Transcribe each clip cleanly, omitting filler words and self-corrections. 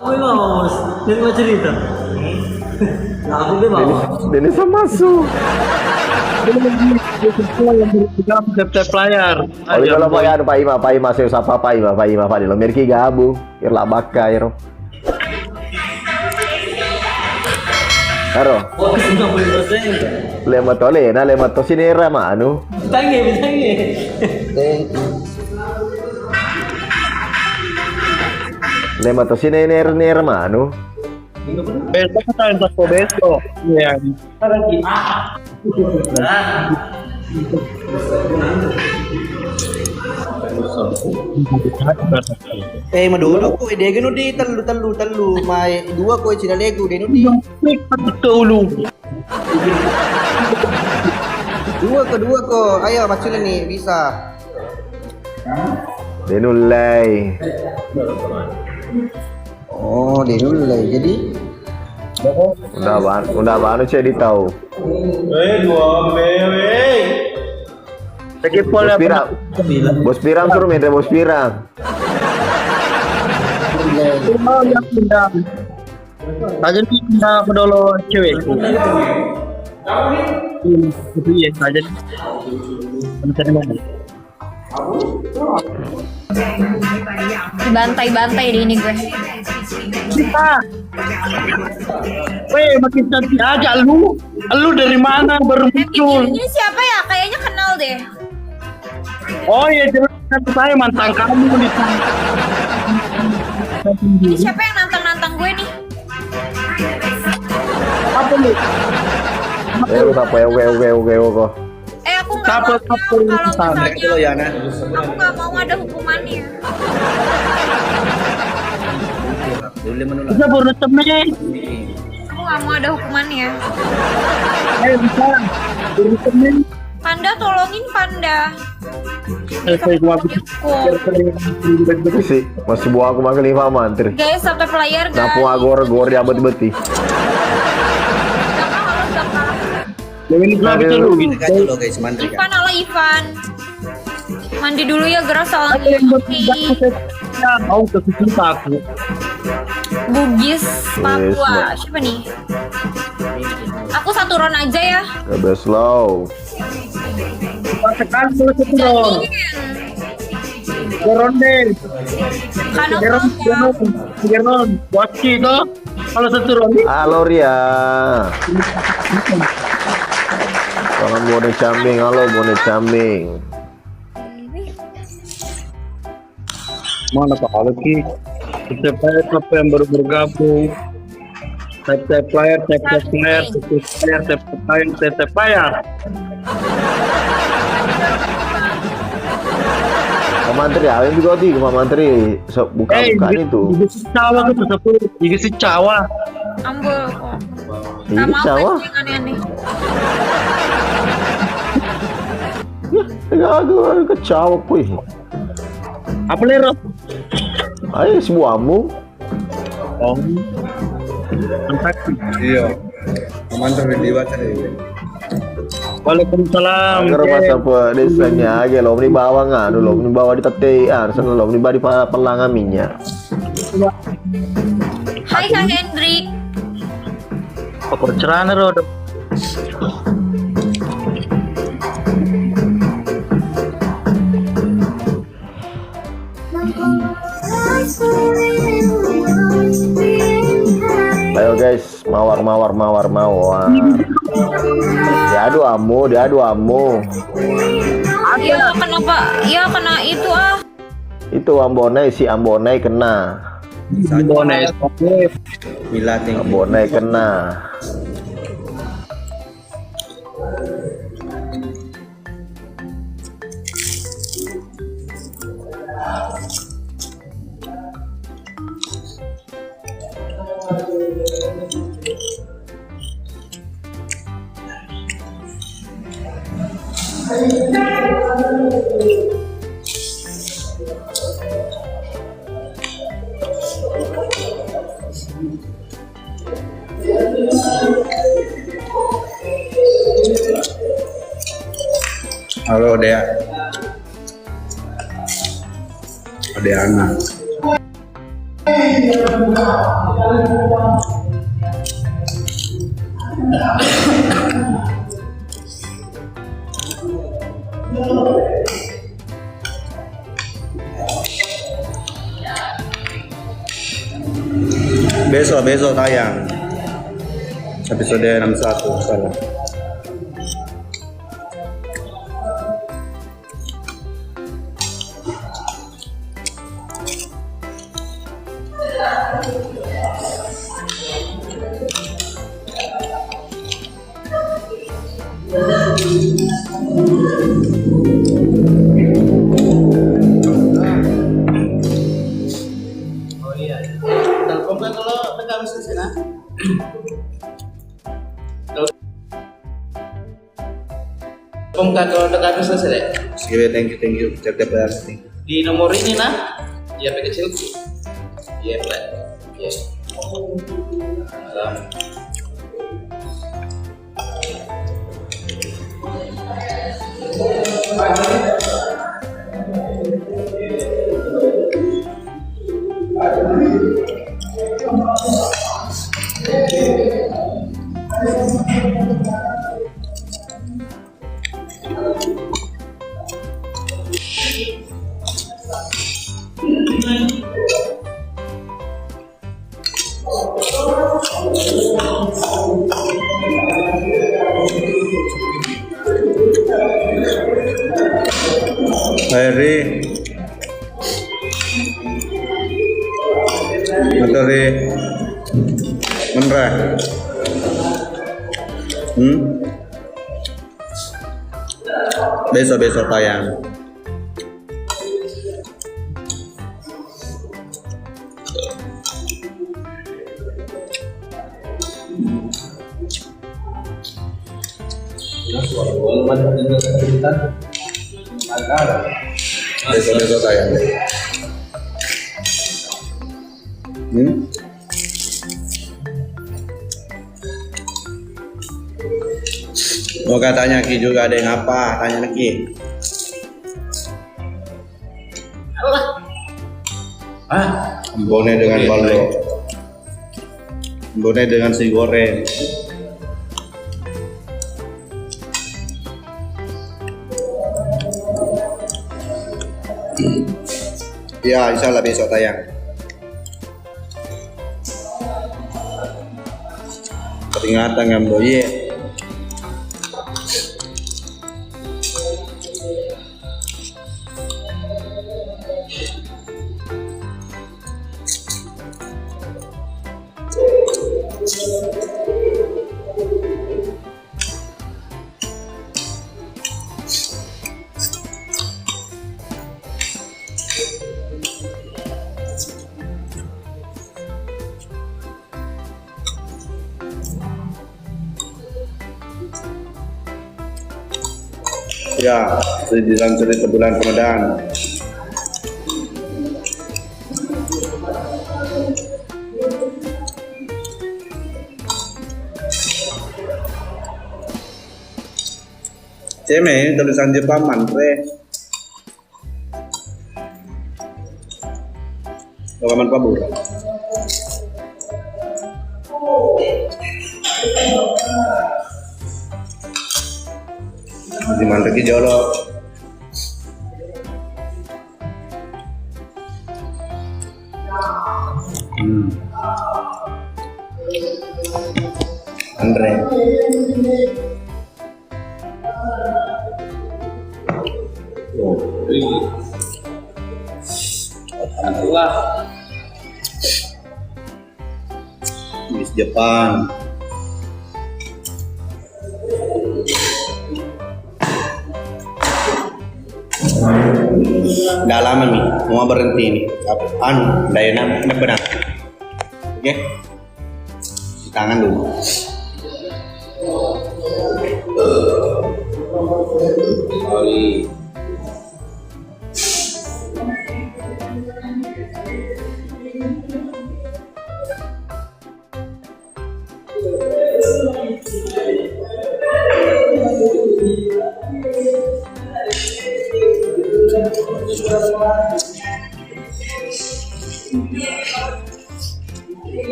Aku mau, dia mau cerita. Nah, aku dia mau. Dennis masuk. Tap player. Oli kalau Pak Ima saya sapa Pak Ima Pak di lo merki gabu, irla bakka iro. Karo. Oh, 90%. Lema to sinera manu. Bitangnya. Lema to sinera manu. Besok kita entas po besok. Iya. Maduro ko ide gano di talu may dua ko sinalego di no di dua ko ayo macam ni bisa Denulai. oh denulai jadi Udah baru saya tahu. Lagi pola Bos pirang suruh minta bos pirang. Oh, yang pindah. Aja pindah ke dolo cewekku. Itu ya aja. Dibantai-bantai di ini gue. Kita. Weh, makin cantik aja lu. Lu dari mana baru muncul? Ini siapa ya? Kayaknya kenal deh. Oh iya, jelas kan saya mantan kamu di sana. Ini siapa yang nantang-nantang gue nih? Apa lu? Udah kok. Aku nggak mau Siapa kalau sana? misalnya aku nggak mau ada hukumannya. Bisa baru temen. Aku nggak mau ada hukumannya. Ayo bisa. Baru temen. Panda tolongin Panda. Saya gua Masih buah aku makan 5 mantri. Guys, sampai player guys. Napu agor di abad beti. ini kenapa itu lu gitu? Kaca lo guys mantri kan Ivan, ala Ivan. Mandi dulu ya gerak soalnya. Mau ke situ aku. Bugis Papua. Siapa nih? Aku satu round aja ya. Udah slow. Tekan dulu satu ron. Ronde. Geron. Waski itu. Kalau satu ron. Halo Ria. Salam bonek cambing, halo bonek cambing. Mana Pak Alki? Siapa yang baru bergabung? Tap player. Pak Mantri, awin juga di Pak Mantri. Bukan itu. Gigi cawa gitu satu. Gigi cawa. Ambul kok. Ini cawa. Aneh-aneh. Agak kecawa kuy. Apa lero? Ayo sebuahmu. Oh. Mantap. iya mantri di baca Waalaikumsalam. Agar masa apa desanya aja lo ni bawa nganu lo ni bawa di tetean sana lo ni bawa di pelangan minyak. Hai Kak Hendrik. Apa cerana ro? Ayo guys, mawar. Diadu amu. Ya kenapa? Ya kena itu ah. Itu si Ambonai kena. Bonai. Mila tinggi Ambonai kena. halo Dea Anak Besok tayang episode 61 salah. Telepon kan kalau dekat habis sana. Telepon kan kalau dekat habis selesai. Thank you. Chat pasti. Di nomor ini nah. Ya pakai kecil. Iya, Pak. Iya. Salam. Hari materi menrah besok tayang. Besok tayang. Oh katanya Ki juga ada yang apa? Tanya Ki. Ambone dengan baldo. Ambone dengan si goreng. Ya, insya Allah besok tayang. Peringatan ngambo ye. Ya, dalam cerita bulan Ramadan. Ceme tulisan Jepang mantre. Rekaman pabur. Di mana lagi jolo? Andre. Alhamdulillah. Miss Jepang. Udah lama nih, mau berhenti nih. Daya benar. Oke, di tangan dulu. Kali.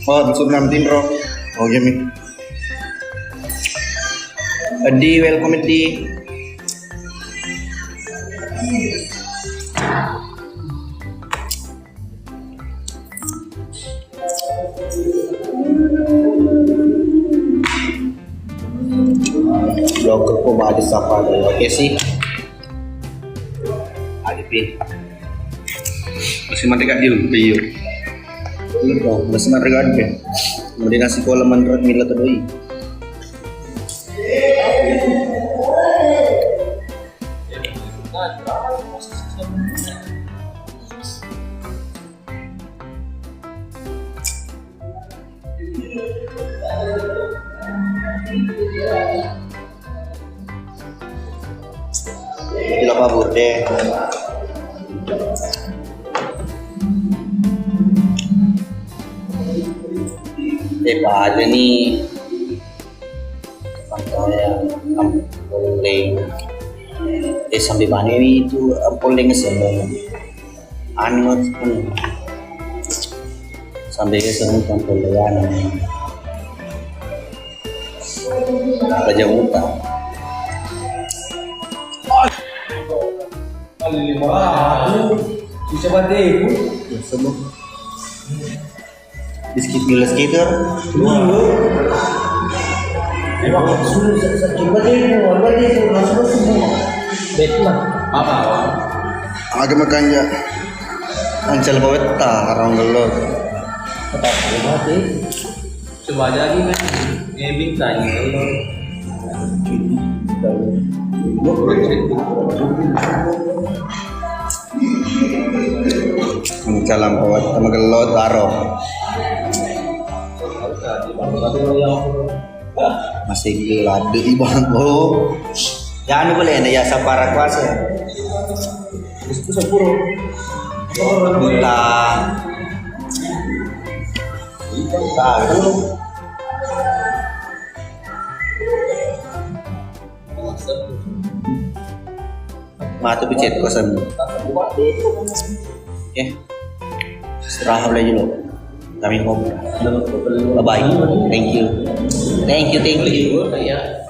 Oh, masuk dalam tindro. Oh, gini. Adi, welcome Adi. Blogger ko ba sa pa dulu. Oke sih. Agipin. Masih mandekat dulu, iyo. Masih mandekat dulu. Kemudian nasi kolam mandekat mila terdoi. Tidak kabur deh. Aja nih pantai Ampoling sampai mana ini itu Ampoling semua anu pun sampai ke semua Ampolingan Raja Muta Bisa bantu. semua biskuit gula skater agak makan ya ancel baweta karang gelor Coba aja lagi kan. Bintang. mencalam bawet sama gelot taro masih gelade ibang oh ya anu boleh ya sapara kuasa itu sepuro buta matu picet kosan ya istirahat lagi lo kami ngobrol bye bye thank you Ya.